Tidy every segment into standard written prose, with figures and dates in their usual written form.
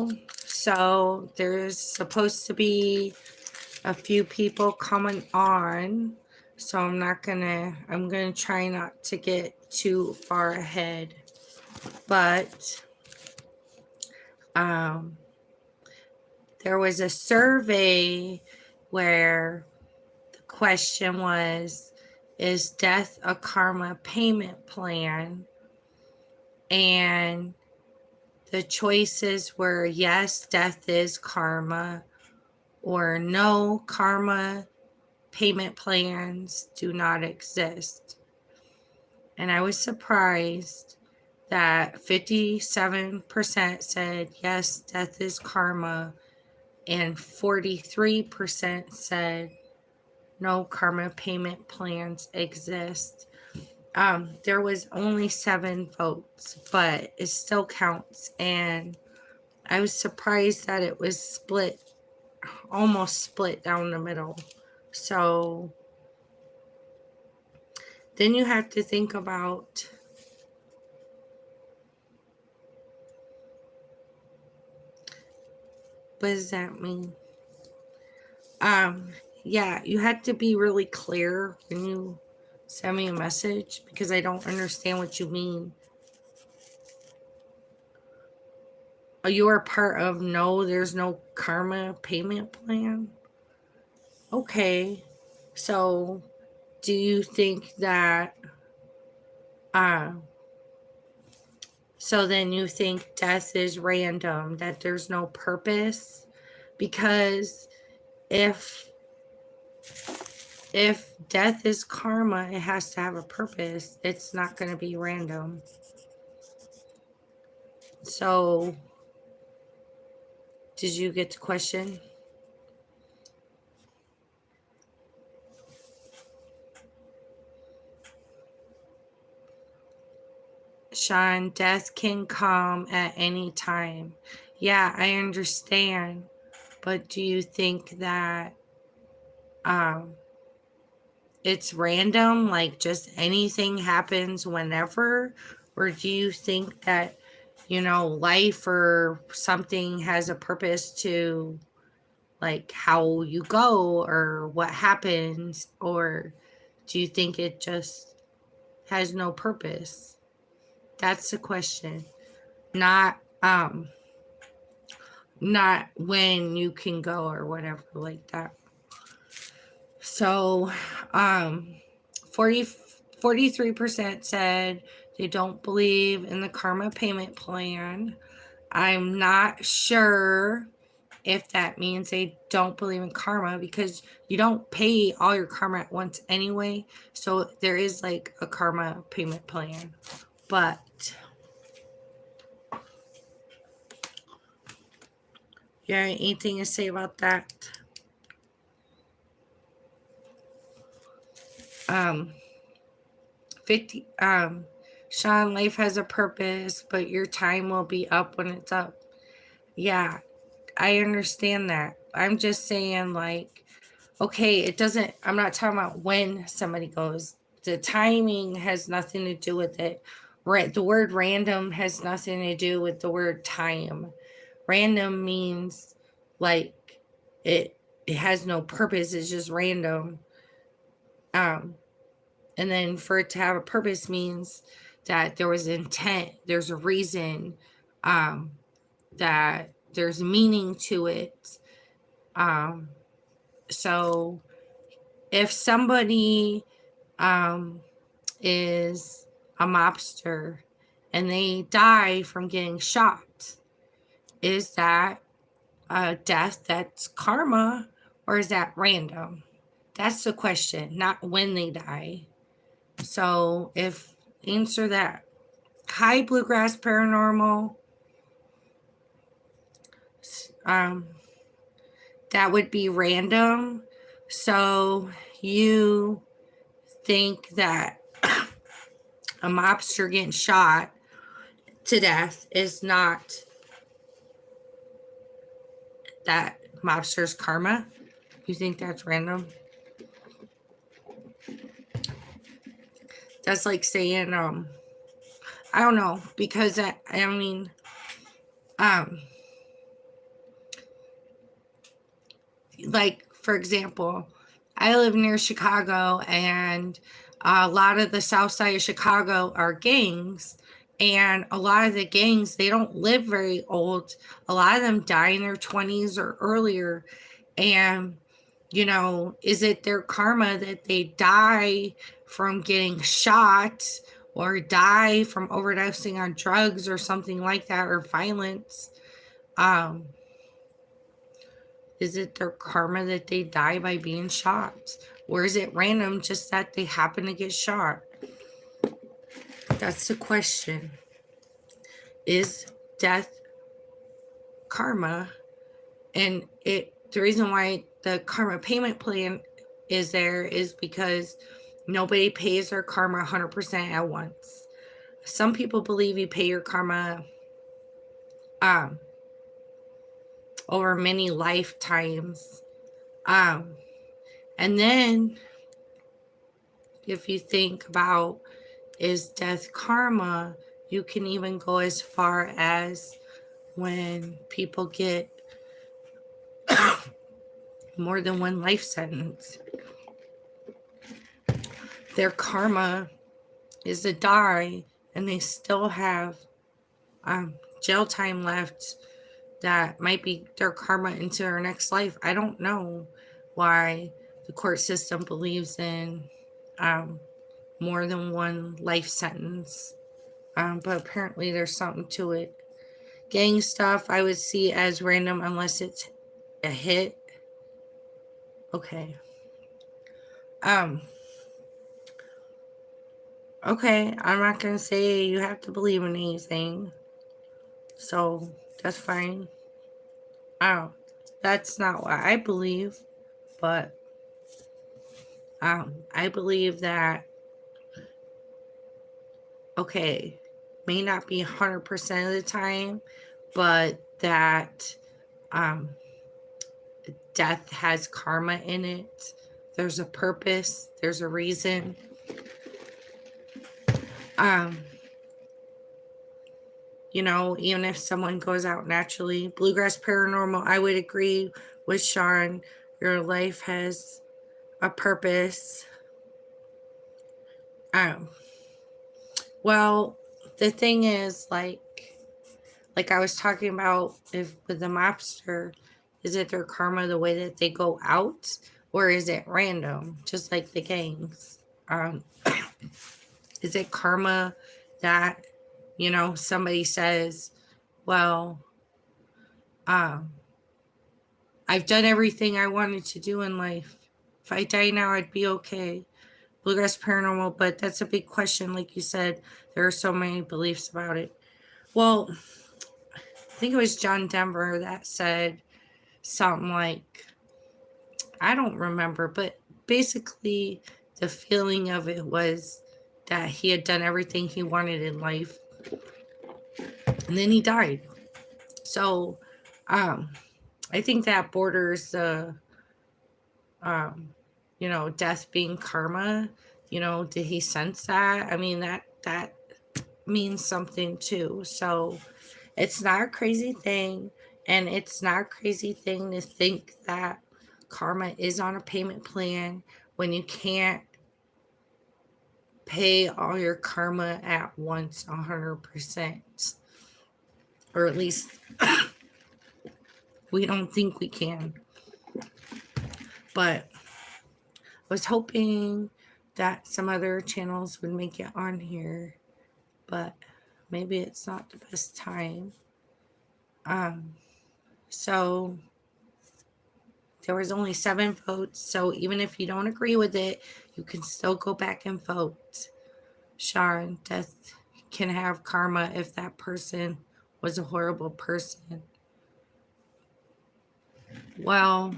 video, so there's supposed to be a few people coming on, so I'm gonna try not to get too far ahead, but there was a survey where the question was, is death a karma payment plan? And the choices were yes, death is karma, or no, karma payment plans do not exist. And I was surprised that 57% said yes, death is karma, and 43% said no, karma payment plans exist. There was only 7 votes, but it still counts. And I was surprised that it was split, almost split down the middle. So then you have to think about what does that mean? Yeah, you have to be really clear when you send me a message because I don't understand what you mean. You are part of no, there's no karma payment plan? Okay, so do you think that, so then you think death is random, that there's no purpose? Because if death is karma, it has to have a purpose. It's not going to be random. So, did you get the question? Sean, death can come at any time. Yeah, I understand. But do you think that it's random, like just anything happens whenever? Or do you think that, life or something has a purpose to, like, how you go or what happens? Or do you think it just has no purpose? That's the question. Not when you can go or whatever like that. So 43% said they don't believe in the karma payment plan. I'm not sure if that means they don't believe in karma because you don't pay all your karma at once anyway. So there is like a karma payment plan. But yeah, anything to say about that? Sean, life has a purpose, but your time will be up when it's up. Yeah, I understand that. I'm just saying, like, okay, I'm not talking about when somebody goes. The timing has nothing to do with it. The word random has nothing to do with the word time. Random means like it has no purpose. It's just random. And then for it to have a purpose means that there was intent, there's a reason, that there's meaning to it. So if somebody is a mobster and they die from getting shot, is that a death that's karma or is that random? That's the question, not when they die. So answer that. Hi, Bluegrass Paranormal. That would be random. So you think that a mobster getting shot to death is not that mobster's karma? You think that's random? That's like saying, I don't know, because like, for example, I live near Chicago, and a lot of the south side of Chicago are gangs. And a lot of the gangs, they don't live very old. A lot of them die in their 20s or earlier. And, is it their karma that they die from getting shot or die from overdosing on drugs or something like that, or violence? Is it their karma that they die by being shot? Or is it random just that they happen to get shot? That's the question. Is death karma? And the reason why the karma payment plan is there is because nobody pays their karma 100% at once. Some people believe you pay your karma over many lifetimes. And then if you think about, is death karma, you can even go as far as when people get more than one life sentence. Their karma is to die, and they still have jail time left that might be their karma into their next life. I don't know why the court system believes in more than one life sentence, but apparently there's something to it. Gang stuff I would see as random unless it's a hit. Okay. Okay, I'm not gonna say you have to believe in anything, so that's fine. That's not what I believe, but I believe that, okay, may not be 100% of the time, but that death has karma in it. There's a purpose, there's a reason. Even if someone goes out naturally, Bluegrass Paranormal, I would agree with Sean. Your life has a purpose. Well, the thing is, like I was talking about, if with the mobster, is it their karma the way that they go out, or is it random, just like the gangs? Is it karma that, somebody says, well, I've done everything I wanted to do in life. If I die now, I'd be okay. Bluegrass Paranormal, but that's a big question. Like you said, there are so many beliefs about it. Well, I think it was John Denver that said something like, I don't remember, but basically the feeling of it was that he had done everything he wanted in life, and then he died. So I think that borders the death being karma. Did he sense that? I mean, that means something too. So it's not a crazy thing, and it's not a crazy thing to think that karma is on a payment plan when you can't pay all your karma at once 100%, or at least we don't think we can. But I was hoping that some other channels would make it on here, but maybe it's not the best time. So there was only 7 votes, so even if you don't agree with it, you can still go back and vote. Sean, death can have karma if that person was a horrible person. Well,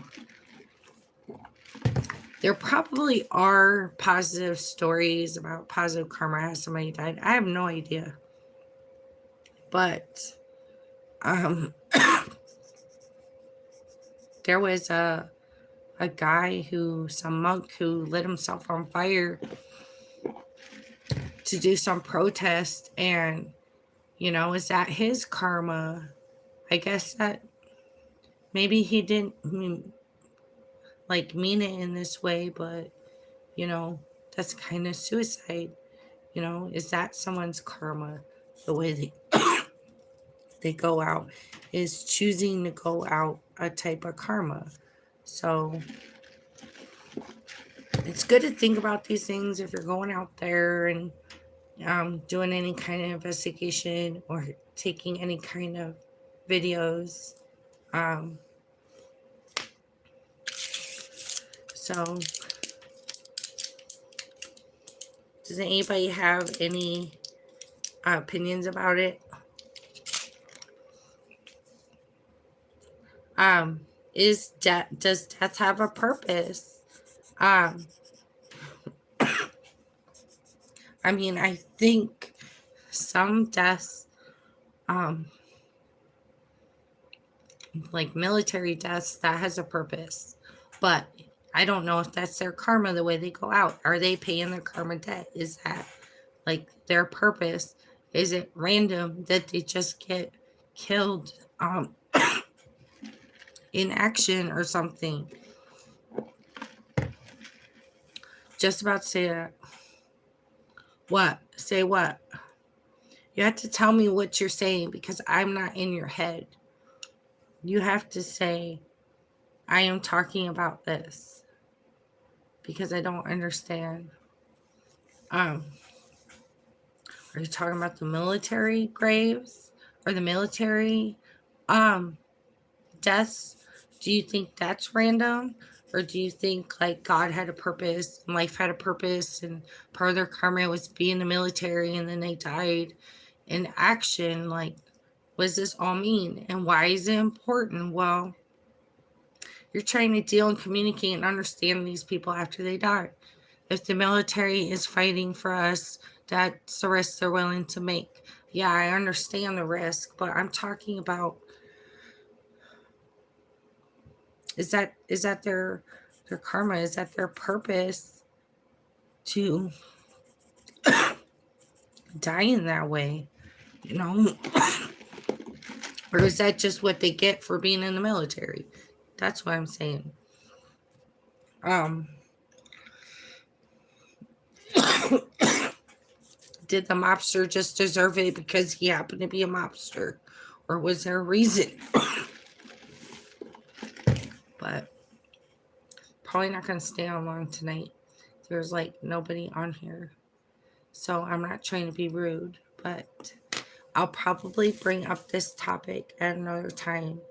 there probably are positive stories about positive karma as somebody died. I have no idea. But there was a guy some monk who lit himself on fire to do some protest, and is that his karma? I guess that maybe he didn't, like mean it in this way, but that's kind of suicide. Is that someone's karma? The way they go out is choosing to go out a type of karma. So it's good to think about these things if you're going out there and doing any kind of investigation or taking any kind of videos. So does anybody have any opinions about it? Does death have a purpose? I mean, I think some deaths, like military deaths, that has a purpose. But I don't know if that's their karma, the way they go out. Are they paying their karma debt? Is that like their purpose? Is it random that they just get killed in action or something? Just about to say that. What? Say what? You have to tell me what you're saying because I'm not in your head. You have to say, I am talking about this because I don't understand. Are you talking about the military graves or the military deaths? Do you think that's random? Or do you think like God had a purpose and life had a purpose and part of their karma was being in the military and then they died in action? Like, what does this all mean? And why is it important? Well, you're trying to deal and communicate and understand these people after they die. If the military is fighting for us, that's the risk they're willing to make. Yeah, I understand the risk, but I'm talking about is that their karma? Is that their purpose to die in that way? Or is that just what they get for being in the military? That's what I'm saying. Did the mobster just deserve it because he happened to be a mobster? Or was there a reason? But probably not going to stay on long tonight. There's like nobody on here. So I'm not trying to be rude, but I'll probably bring up this topic at another time.